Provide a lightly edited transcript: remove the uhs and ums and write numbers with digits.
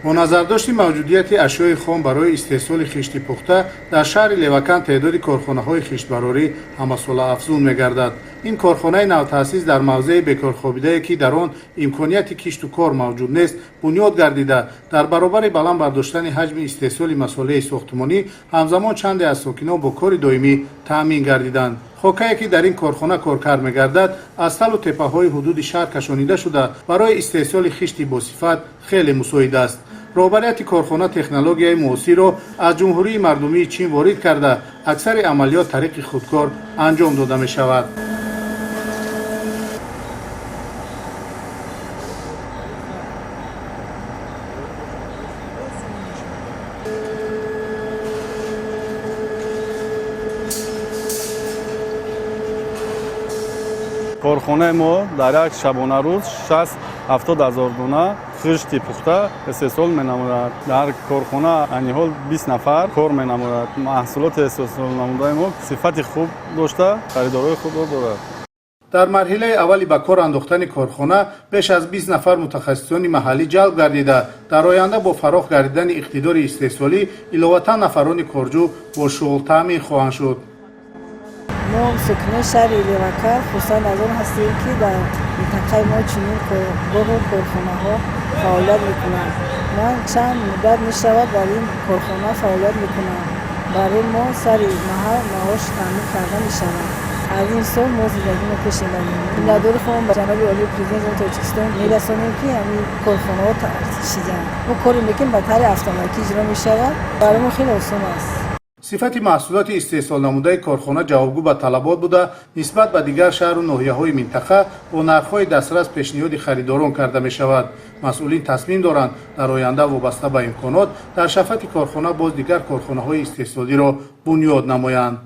با نظرداشت موجودیت اشیاء خام برای استحصال خشت پخته در شهر لوکان تعداد کارخانه‌های خشتبراری همساله افزون می‌گردد. این کارخانه نوتأسیس در موضع بکار خوابیده که در آن امکانیت کشت و کار موجود نیست بنیاد گردیده در برابر بلند برداشتن حجم استحصال مساله ساختمانی همزمان چند از ساکنان با کار دائمی تامین گردیدند. خاکایی که در این کارخانه کار می‌گردد از تل و تپه‌های حدود شهر کشانیده شده برای استحصال خشت با صفت خیلی مساعد است. رهبریت کارخانه تکنولوژیای معاصر را از جمهوری مردمی چین وارد کرده اکثر عملیات طریق خودکار انجام داده می شود. کارخانه ما در یک شبانه روز 60-70 هزار دانه خشت پخته استحصال می‌نماید. در کارخانه این حال 20 نفر کار می‌نماید. محصولات استحصال نموده ما صفت خوب داشته، خریدارای خوب دارد. در مرحله اولی به کار انداختن کارخانه بیش از 20 نفر متخصصان محلی جلب گردیده در آینده با فراخ گردیدن اقتدار استحصالی علاوه نفران کارجو با شغل تامین خواهند شد. ما سکنه شهر لوکان خصوصا از آن هستیم که در منطقه ما چنین گروه و کارخانه ها فعالیت میکنند. من چند مدت میشود در این کارخانه فعالیت میکنم. برای ما سر محل معاش تامین کرده میشود. از این سال ما زندگی ما پیش میبریم. ندار خودم به جناب عالی پرزیدنت تاجیکستان میرسانیم که همین کارخانه ها تأسیسیدن. ما کاری میکنیم به طور اتوماتیک اجرا میشود. برای ما خیلی آسان است. صفت محصولات استحصال نموده کارخانه جوابگو به طلبات بوده نسبت به دیگر شهر و ناحیه‌های منطقه با نرخ‌های دسترس پیشنهاد خریداران کرده می شود. مسئولین تصمیم دارند در آینده وابسته به امکانات در شفت کارخانه باز دیگر کارخانه‌های استحصالی را بنیاد نمایند.